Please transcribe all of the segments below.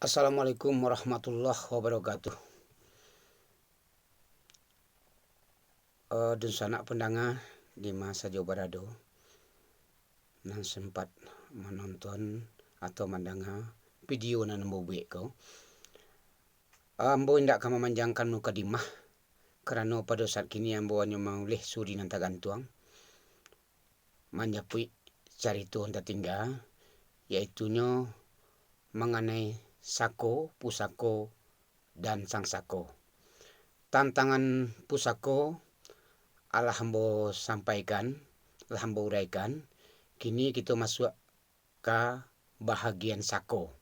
Assalamualaikum warahmatullahi wabarakatuh. Dan sanak pendengar di masa jauh berado yang sempat menonton atau mendengar video nan buat kau. Ambo indak akan memanjangkan mukadimah kerana pada saat kini ambo hanya mengulis suri nan tergantung menjapui carito yang tertinggal, iaitunya mengenai sako, pusako dan sang sako. Tantangan pusako Allah hambo sampaikan, Allah hambo uraikan. Kini kita masuk ke bahagian sako.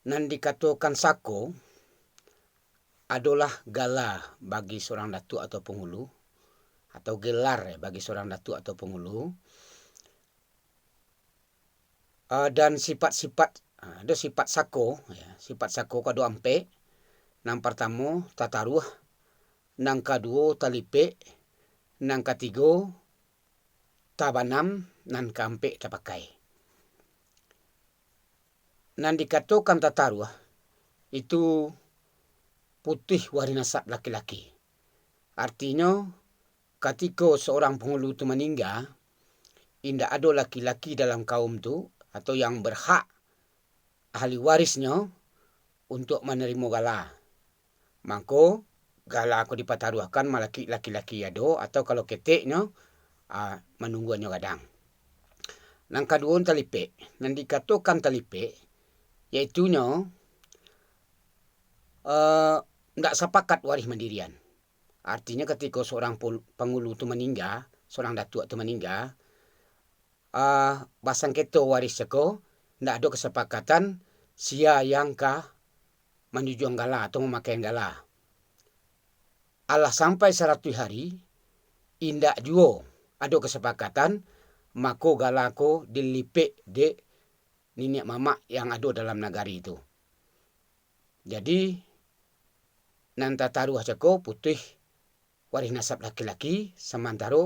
Nan dikatakan sako adalah galah bagi seorang datuk atau penghulu, atau gelar bagi seorang datuk atau penghulu. Dan sifat-sifat, ada sifat sako, sifat sako ada ampe. Yang pertama tataruh, yang kedua talipe, yang ketiga tabanam, yang keempat tapakai. Nan dikatakan tataruh itu putih warna nasab laki-laki. Artinya ketika seorang penghulu itu meninggal, indak ada laki-laki dalam kaum tu atau yang berhak ahli warisnya untuk menerima galah. Maka galah aku dipataruhkan malaki laki-laki ada, atau kalau keteknya menungguannya kadang. Yang kedua talipe. Yang dikatakan talipe iaitunya tidak sepakat waris mandirian. Artinya ketika seorang penghulu itu meninggal, seorang datuk itu meninggal, basang keto waris seko, tidak ada kesepakatan sia yang menjunjung galah atau memakai galah. Allah sampai 100 hari, indak juga ada kesepakatan, maka galah ko dilipik di nenek mamak yang ada dalam negari itu. Jadi, nan tataruh ceko putih waris nasab laki-laki, sementara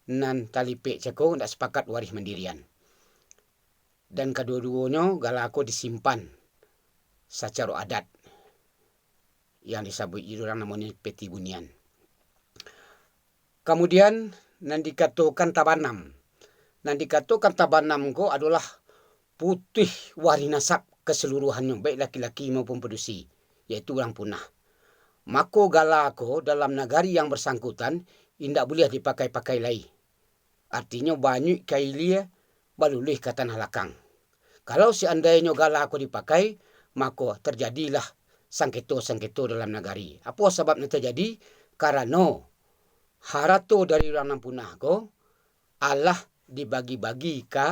nan talipik ceko tidak sepakat waris mandirian. Dan kedua-duanya galah ko disimpan secara adat yang disebut orang namanya peti bunian. Kemudian nan dikatakan tabanam. Nan dikatakan tabanam ko adalah putih waris nasab keseluruhannya, baik laki-laki maupun pedusi, yaitu orang punah. Maka galah ko dalam negari yang bersangkutan indak boleh dipakai-pakai lagi. Artinya banyak kailia balulih ke tanah lakang. Kalau seandainya galah ko dipakai, maka terjadilah sangkito-sangkito dalam negari. Apa sebabnya terjadi? Karena harato dari orang punah ko Allah dibagi-bagi ke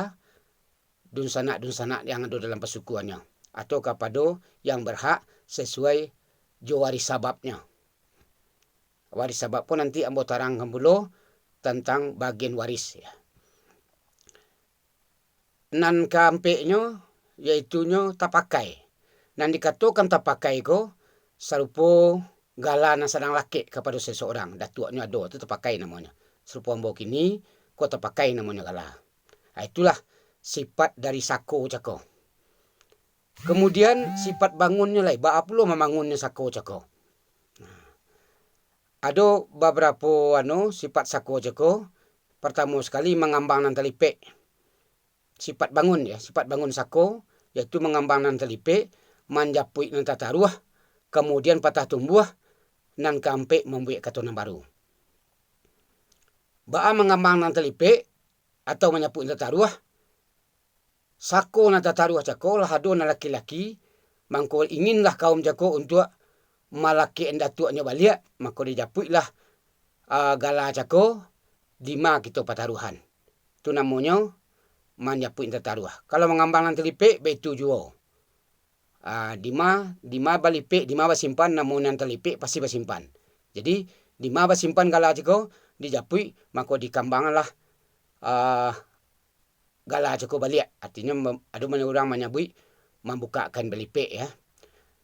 dunsanak-dunsanak yang ada dalam persukuannya, atau kepada yang berhak sesuai waris sababnya. Waris sabab pun nanti ambo terangkan dulu tentang bagian waris. Nan kampeknya iaitunya tapakai. Nan dikatakan tapakai ko serupa galah nan sedang laki kepada seseorang. Datuknya ada, itu tapakai namanya. Serupa ambo kini ko tapakai namanya galah. Itulah sifat dari sako cako. Kemudian sifat bangunnya lah. Apa membangunnya sako cako. Ada beberapa sifat sako cako. Pertama sekali mengambang nan telipik. Sifat bangun sifat bangun sako iaitu mengambang nan telipik, menjapui nan tataruh, kemudian patah tumbuh nan kampek membuat katonan baru. Ba mengambang nan telipik atau menyapu nan tataruh, sako nan tataruh cako lah ada nan laki-laki, mangko inginlah kaum cako untuk malaki datuknya balik, maka dijapuilah galah cako dima kita pataruhan. Itu namanya menyapu tataruh. Kalau mengambang nan telipik begitu juga. Dima balipik, dima basimpan, namun nan telipik pasti basimpan. Jadi dima basimpan galah cako dijapui, maka dikambanglah galah cako balik. Artinya ada orang menyebut membukakan balipik ya.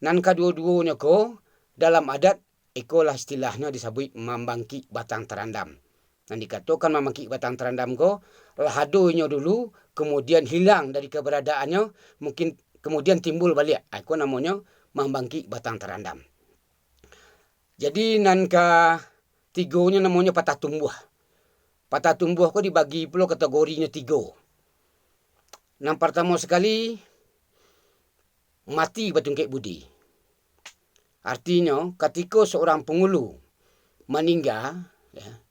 Nan kedua-duanya ko dalam adat ikolah istilahnya disebut membangkit batang terandam. Yang dikatakan memangkik batang terandam ko lahadonya dulu, kemudian hilang dari keberadaannya, mungkin kemudian timbul balik. Itu namanya membangkit batang terandam. Jadi nan ka tigonya namanya patah tumbuh. Patah tumbuh ko dibagi pula kategorinya 3. Yang pertama sekali mati batungkek budi. Artinya ketika seorang pengulu meninggal, ya,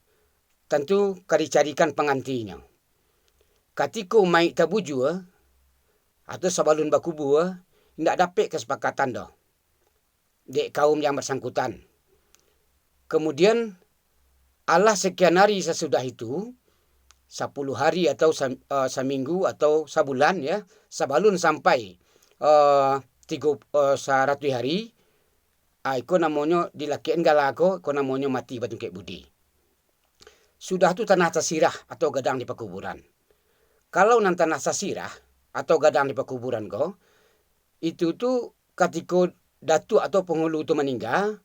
tentu dicarikan penggantinya. Ketika mai tabujua atau sabalun bakubur, tidak dapat kesepakatan dah dek kaum yang bersangkutan. Kemudian Allah sekian hari sesudah itu, 10 hari atau seminggu atau sebulan, ya, sabalun sampai 100 hari, itu namanya dilakian galako, itu namanya mati batungkek budi. Sudah tu tanah tasirah atau gadang di pekuburan. Kalau nan tanah tasirah atau gadang di pekuburan ko, itu tu ketika datuk atau penghulu tu meninggal,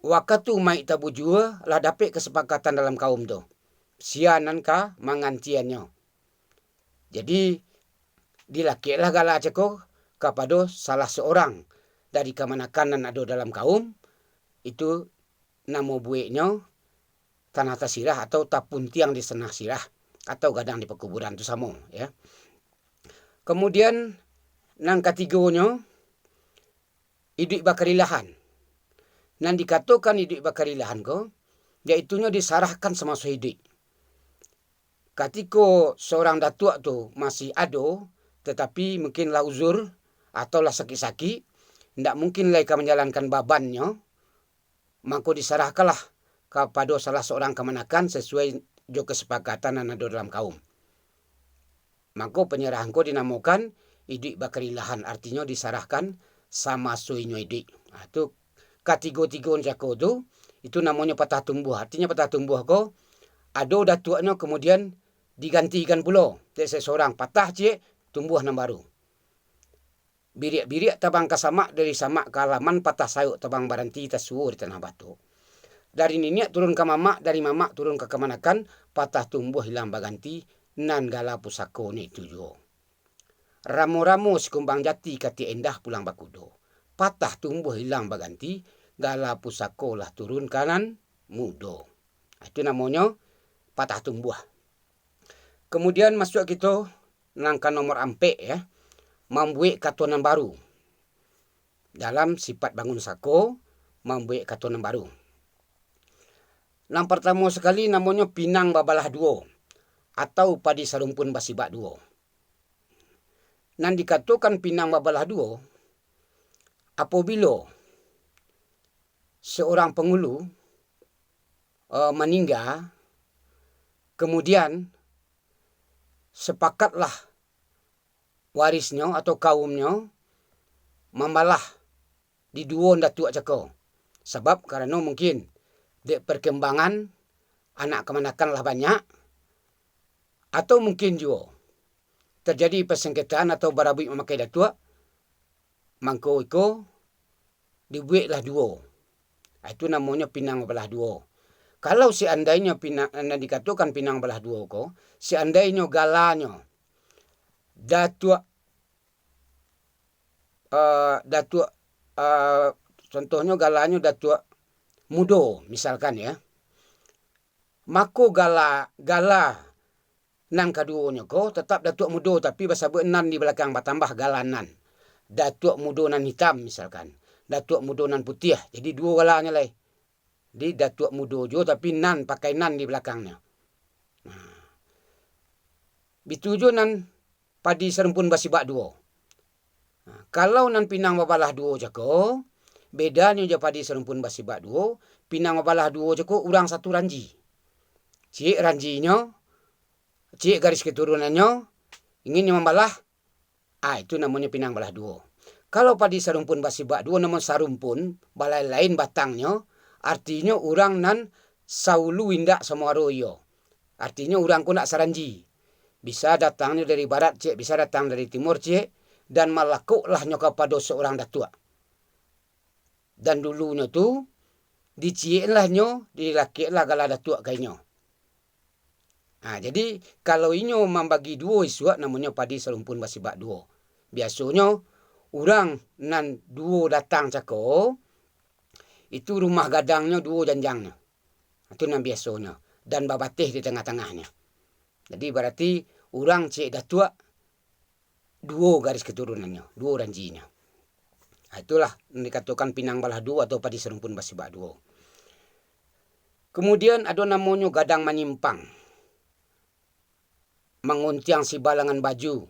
waktu mai tabujua lah dapat kesepakatan dalam kaum tu. Sianan ka mangantiannya. Jadi dilakilah gala ceko kepada salah seorang dari kemanakan nan ada dalam kaum, itu nama buiknya tanah tasirah atau tapun tiang di senah sirah atau gadang di pekuburan tu sama, ya. Kemudian nang ketiganya hidup bakarilahan. Nan dikatakan hidup bakarilahan ko, yaitunya disarahkan semasa hidup. Ketika seorang datuk tu masih ada, tetapi mungkinlah uzur atau lah sakit-sakit, tidak mungkin lagi menjalankan babannya, maka disarahkanlah kepada salah seorang kemanakan sesuai jo kesepakatan yang ada dalam kaum. Maka penyerahan ko dinamakan hidup bakarilahan, artinya disarahkan sama suinya hidup. Itu ketiga-tiga jako tu, itu namanya patah tumbuh. Artinya patah tumbuh ko, ada datuknya kemudian digantikan pula. Seseorang patah cik, tumbuh yang baru. Birik-birik tabang ke samak, dari samak ke halaman, patah sayuk tabang baranti tasuur di tanah batu. Dari niniak turun ke mamak, dari mamak turun ke kemanakan, patah tumbuh hilang baganti, nan gala pusako ni tujuh. Ramu-ramu sekumbang jati kati endah pulang bakudo. Patah tumbuh hilang baganti, gala pusako lah turun kanan mudo. Itu namanya patah tumbuh. Kemudian masuk kita nangka nomor 4, ya. Membuat katuanan baru. Dalam sifat bangun sako, membuat katuanan baru. Yang pertama sekali namanya pinang babalah duo atau padi sarumpun basibak duo. Nan dikatakan pinang babalah duo apabila seorang penghulu meninggal, kemudian sepakatlah warisnya atau kaumnya membalah di duo datuk cako. Sebab karena mungkin dek perkembangan anak kemanakan lah banyak, atau mungkin juga terjadi persengketaan atau barabui memakai datuk, mangko iko dibuatlah duo. Itu namanya pinang belah duo. Kalau seandainya pinang, dikatakan pinang belah duo ko, seandainya galanya datuk contohnya galanya datuk mudo misalkan, ya, mako gala nang kaduonya ko tetap datuk mudo, tapi basabut nan di belakang bertambah galanan. Datuk mudo nan hitam misalkan, datuk mudo nan putih, jadi dua galanya lah. Di datuk mudo jo tapi nan pakai nan di belakangnya. Bitujo nan padi serumpun basibak duo. Kalau nan pinang babalah duo jako, bedanya je padi serumpun basibak duo, pinang babalah duo jako urang satu ranji. Cik ranjinya, cik garis keturunannya, ingin membalah, itu namanya pinang balah duo. Kalau padi serumpun basibak duo, namun sarumpun, balai lain batangnya, artinya orang nan saulu indak semua royo. Artinya orang ku nak saranji. Bisa datangnya dari barat cik, bisa datang dari timur cik, dan malakuklah nyoka pada seorang datuk. Dan dulunya tu, diciklah nyo, dilakiklah gala datuk kainyo. Jadi kalau inyo membagi duo isuak namanya padi serumpun basibak duo. Biasanya orang nan duo datang cako, itu rumah gadangnya duo janjangnya. Itu nan biasanya. Dan babatih di tengah-tengahnya. Jadi berarti orang cik datua duo garis keturunannya, duo ranjinya. Itulah dikatakan pinang balah duo atau padi serumpun basiba duo. Kemudian ada namanya gadang menyimpang. Menguntiang si balangan baju.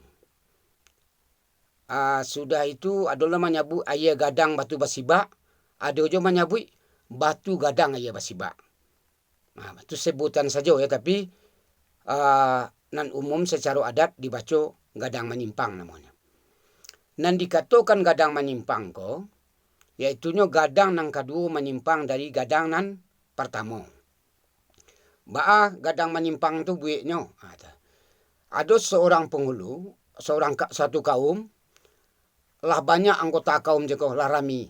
Sudah itu adalah menyebut ayah gadang batu basiba. Ada juga menyebut batu gadang ayah basiba. Itu sebutan saja ya, tapi nan umum secara adat dibaca gadang menyimpang namanya. Nan dikatakan gadang menyimpang ko, yaitunya gadang nang kedua menyimpang dari gadang nan pertama. Gadang menyimpang tu buiknya. Ada seorang penghulu, satu kaum, lah banyak anggota kaum jeko lah rami.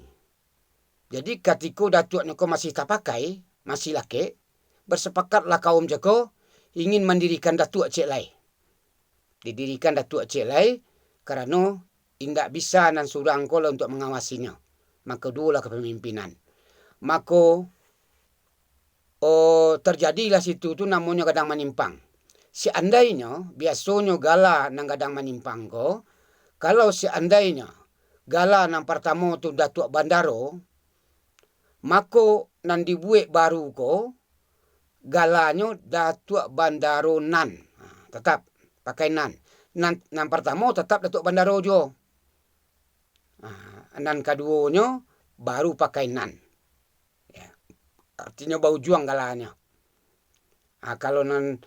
Jadi ketika datuk niko masih tak pakai, masih laki, bersepakatlah kaum jeko ingin mendirikan datuk cik lai. Didirikan datuk cik lai kerana indak bisa nan surang kola untuk mengawasinya. Maka dualah kepemimpinan. Maka terjadilah situ tu namanya gadang menyimpang. Seandainya biasanya gala nang gadang menyimpang ko, kalau seandainya gala nang pertama tu datuk bandaro, maka nan dibuat baru ko, galanya datuk bandaro nan. Tetap pakai nan. Nan pertama tetap datuk bandaro jo. Nan keduanya baru pakai nan. Ya. Artinya bau juang galanya. Kalau nan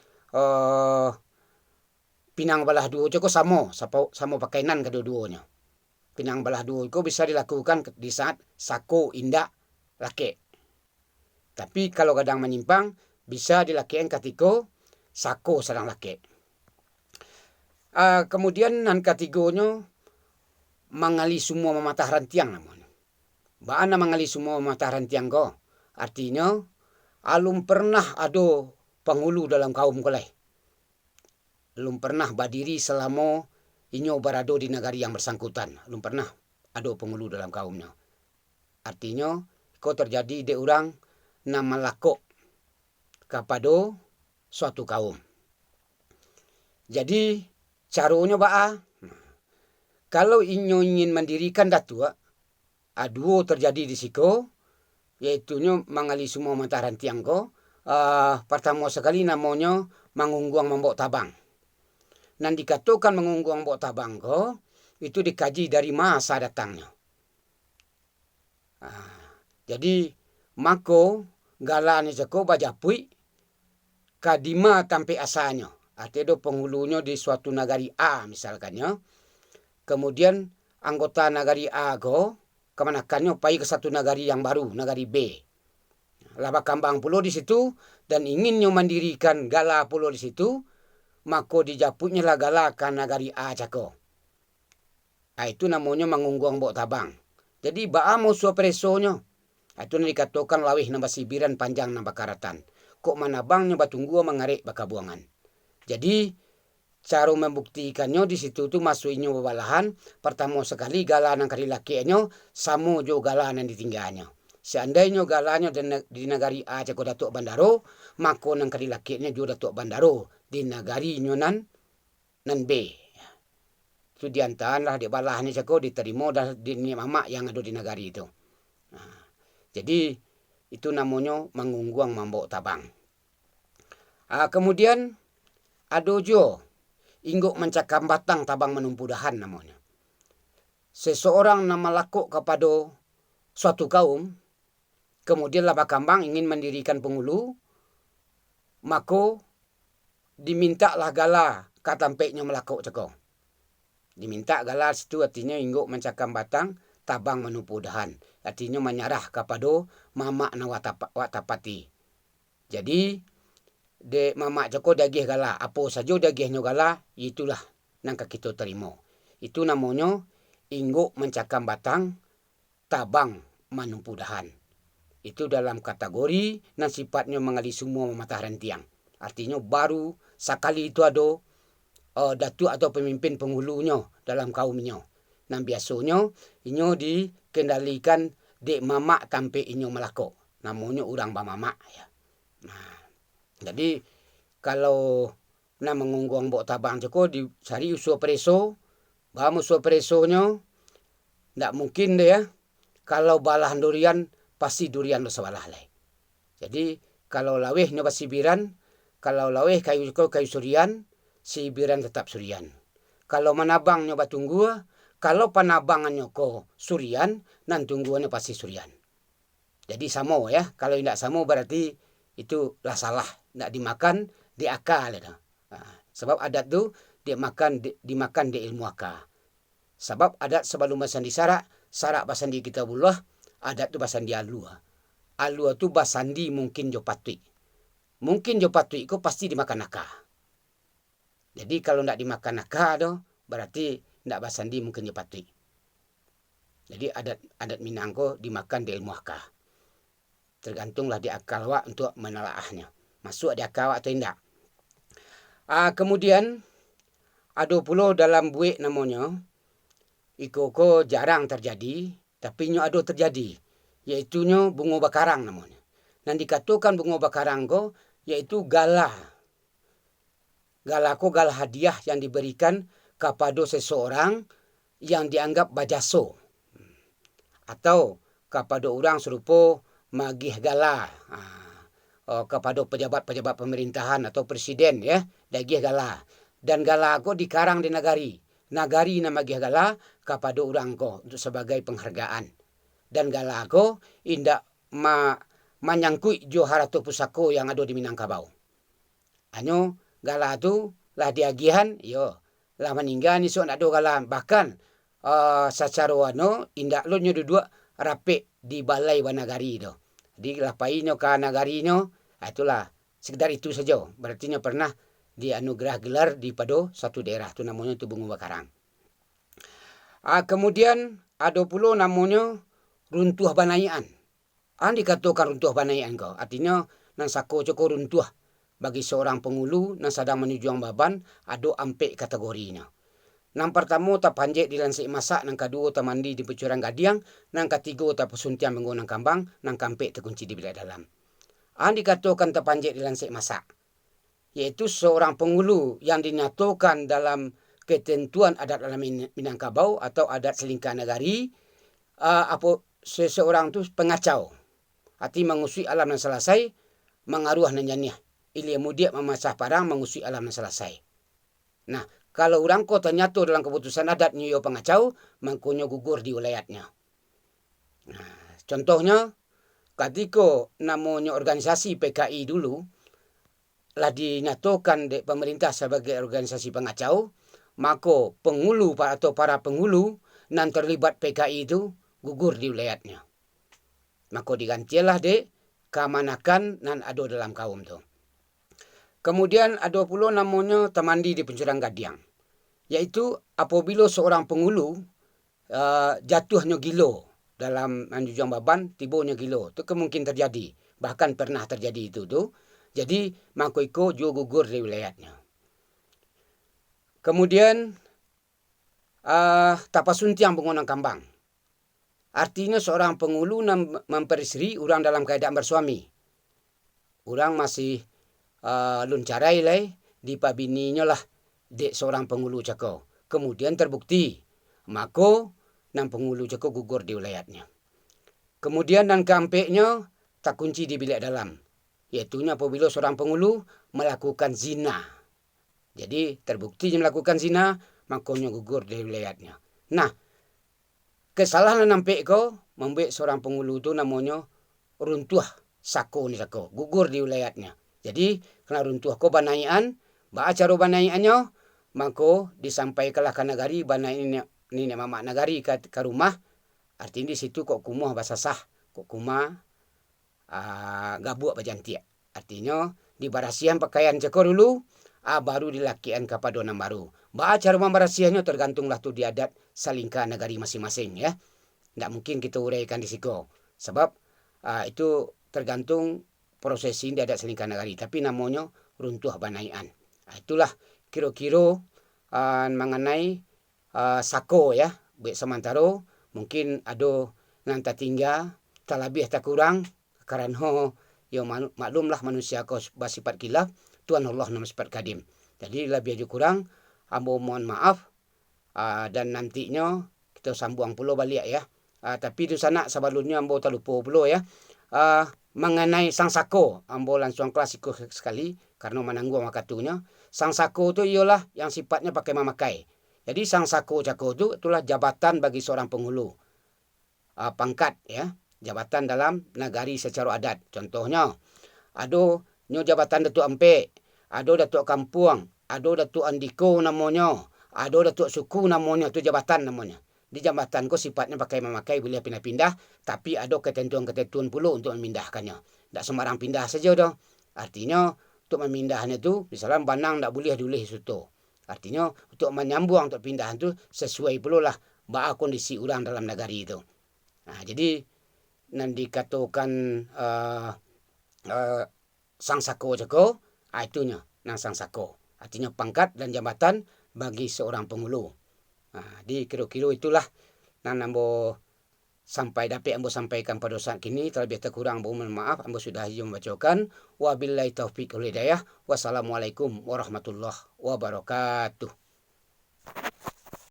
pinang balah dua itu sama pakai nan kedua-duanya. Pinang balah dua itu bisa dilakukan di saat sako indak laki. Tapi kalau gadang menyimpang bisa dilakukan ketika sako sedang laki. Kemudian nan ketiganya mengali semua mematah rantiang namanya. Bagaimana mengali semua mematah rantiang ko? Artinya alum pernah ada penghulu dalam kaum koleh. Belum pernah berdiri selama inyo berada di negari yang bersangkutan. Belum pernah ada penghulu dalam kaumnya. Artinya, kau terjadi di orang nama lakok kepada suatu kaum. Jadi, caranya kalau inyo ingin mendirikan datua, duo terjadi di siko, yaitunya mengali semua mata rantiang ko. Pertama sekali namanya mengungguang membok tabang. Nan dikatakan mengungguang membok tabang ko, itu dikaji dari masa datangnya. Jadi mako galanya jeko bajapui kadima tampe asanya. Artinya penghulunya di suatu negari A misalkannya. Kemudian anggota negari A ko kemanakannya pai ke satu negari yang baru, negari B. Laba kambang pulau di situ dan inginnya mendirikan gala pulau di situ, maka dijaputnya lah gala ke negari A cako. Itu namanya mengungguang bok tabang. Jadi mau suapresonya. Itu dikatakan lawih nambah sibiran panjang nambah karatan. Kok mana bangnya batunggu mengarik baka buangan. Jadi cara membuktikannya di situ tu masuk inyo bawalahan. Pertama sekali gala nang kari lakiannya samo jo gala nang ditinggalnya. Seandainya galanya di negari A cako datuk bandaro, maka nang kari lakiannya jo datuk bandaro di negari nan B. Itu diantarlah di balahnya cako diterima dah di mama yang ada di negari itu. Jadi itu namanya mengungguang mambok tabang. Kemudian ada jo ingguk mencakam batang tabang menumpu dahan namanya. Seseorang nama lakuk kepada suatu kaum, kemudian laba kambang ingin mendirikan penghulu, maka dimintalah gala katampeknya melakuk ceko. Diminta gala situ artinya ingguk mencakam batang tabang menumpu dahan. Artinya menyerah kepada mamak na watapati. Jadi de mamak joko dagih gala, apa saja dagihnya gala, itulah nang kita terima. Itu namanya ingguk mencakam batang tabang menumpu dahan. Itu dalam kategori nan sifatnya mengali semua mematah rantiang. Artinya baru sekali itu ada datuk atau pemimpin penghulunya dalam kaumnya. Nan biasonyo inyo dikendalikan dek mamak kampe inyo melako. Namonyo urang bamamak ya. Nah, jadi kalau mengunggong bok tabang joko dicari uso preso, bamu uso presonyo ndak mungkin deh ya. Kalau balah durian pasti durian lo sebalah leh. Jadi kalau laweh nyoba sibiran, kalau laweh kayu surian, sibiran tetap surian. Kalau manabang nyoba tunggu, kalau panabangannya ko surian, nan tungguannya pasti surian. Jadi samo ya. Kalau tidak samo berarti itu lah salah. Tidak dimakan di akal. Nah, sebab adat tu dimakan di ilmu akal. Sebab adat sebelum basan di sarak basan di kita bulah, adat tu basan di alua. Alua tu basandi mungkin jo patui. Mungkin jo patui ko pasti dimakan akal. Jadi kalau tidak dimakan akal tu berarti tidak basandi mungkin jo patui. Jadi adat Minang ko dimakan di ilmu akal. Tergantunglah di akal wak untuk menelaahnya. Masuk di akal wak atau tidak. Kemudian ada pula dalam buik namanya, iko ko jarang terjadi, tapi nyo ada terjadi. Yaitu nyo bunga bakarang namanya. Dan dikatakan bunga bakarang ko, yaitu gala. Gala ko gala hadiah yang diberikan kepada seseorang yang dianggap bajaso. Atau kepada orang serupa magih gala. Kepada pejabat-pejabat pemerintahan atau presiden ya, dagih gala. Dan gala ko dikarang di nagari. Nagari na magih gala kepada orang ko untuk sebagai penghargaan. Dan gala ko indak menyangkut jo harato pusako yang ada di Minangkabau. Anyo gala tu lah diagihan, yo lah meninggal ni so nak do gala. Bahkan secara wano indak lo nyo duduk rapik di balai wanagari tu. Di lapainyo ke nagarinyo, itulah sekedar itu saja. Berarti nyo pernah dianugerah gelar di pada satu daerah tu namanya tu bunga bakarang. Kemudian ada pula namanya runtuh banaian. Dikatakan runtuh banaian ko. Artinya nang sako coko runtuh bagi seorang pengulu nang sedang menuju baban ada ampek kategorinya. Nang pertama ta panjek di lansik masak, nang kedua ta mandi di pecuran gadiang, nang ketiga ta pesuntian menggunakan kambang, nang kampek terkunci di bilik dalam. Dikatakan ta panjek di lansik masak, yaitu seorang pengulu yang dinyatakan dalam ketentuan adat dalam Minangkabau atau adat selingkah negari, seseorang tu pengacau. Arti mengusui alam yang selesai, mengaruh nan janiah. Ili mudia memasah parang mengusui alam yang selesai. Nah, kalau orang ko ternyata dalam keputusan adat nyo pengacau, mangkonyo gugur di wilayahnya. Nah, contohnya, ketika namanya organisasi PKI dulu, lah dinyatakan di pemerintah sebagai organisasi pengacau, maka penghulu atau para penghulu nan terlibat PKI itu gugur di wilayahnya. Maka digantilah de kamanakan nan ada dalam kaum tu. Kemudian ada pula namanya temandi di pencurang gadiang. Yaitu apabila seorang penghulu jatuhnya gilo dalam anjujang baban, tibonya gilo. Itu kemungkinan terjadi. Bahkan pernah terjadi itu tu. Jadi maka iko juga gugur di wilayahnya. Kemudian tapasuntiang penggunaan kambang. Artinya seorang penghulu memperisri orang dalam keadaan bersuami. Orang masih luncarai lah di pabininya lah dek seorang penghulu cako. Kemudian terbukti, maka nang penghulu cako gugur di wilayahnya. Kemudian nang kampeknya tak kunci di bilik dalam. Iaitunya apabila seorang penghulu melakukan zina. Jadi terbukti melakukan zina, makanya gugur di wilayahnya. Nah, kesalahan nampik ko membuat seorang penghulu itu namanya runtuh sako ni sako, gugur di wilayahnya. Jadi kena runtuh ko banaian, cara banaiannya, maka disampaikanlah ke nagari banaian ni mama nagari ke rumah. Artinya di situ kok kumuh bahasa sah, kok kumah gabuak bajantiak. Artinya dibarasihan pakaian cekor dulu, baru dilakian kepada orang baru. Cara membarasihannya tergantunglah tu di adat salingkah negari masing-masing ya. Tidak mungkin kita uraikan di siko. Sebab itu tergantung prosesi di adat salingkah negari. Tapi namanya runtuh banaian. Itulah kira-kira mengenai sako ya. baik sementara mungkin ada ngan tak tinggal, tak lebih tak kurang, kerana ya maklumlah manusia kau bersifat khilaf, Tuhan Allah nama sifat kadim. Jadi lebih ada kurang, ambo mohon maaf, dan nantinya kita sambung pula balik ya. Tapi tu sana sebelumnya ambo terlupa pula ya. Mengenai sang sako, ambo langsung klasik sekali karena menanggung waktunya. Sang sako tu ialah yang sifatnya pakai memakai. Jadi sang sako cako tu itulah jabatan bagi seorang penghulu. Pangkat ya, jabatan dalam negari secara adat. Contohnya ada nyo jabatan Datuk Empek, ada Datuk Kampung, ada Datuk Andiko namanya, ada Datuk Suku namanya, tu jabatan namanya. Di jabatan ko sifatnya pakai memakai, boleh pindah-pindah, tapi ada ketentuan-ketentuan pula untuk memindahkannya. Tak sembarang pindah saja dah. Artinya untuk memindahnya tu, misalnya banang tak boleh dulih situ. Artinya untuk menyambung untuk pindahan tu sesuai pula lah bah kondisi orang dalam negari itu. Jadi nan dikatakan sang sako jeko, itunya nang sang sako. Artinya pangkat dan jabatan bagi seorang penghulu. Di kira-kira itulah nan ambo sampai dapat ambo sampaikan pada saat kini. Terlebih terkurang mohon maaf, ambo sudah membacakan. Wabillahi taufiq wal hidayah. Wassalamualaikum warahmatullahi wabarakatuh.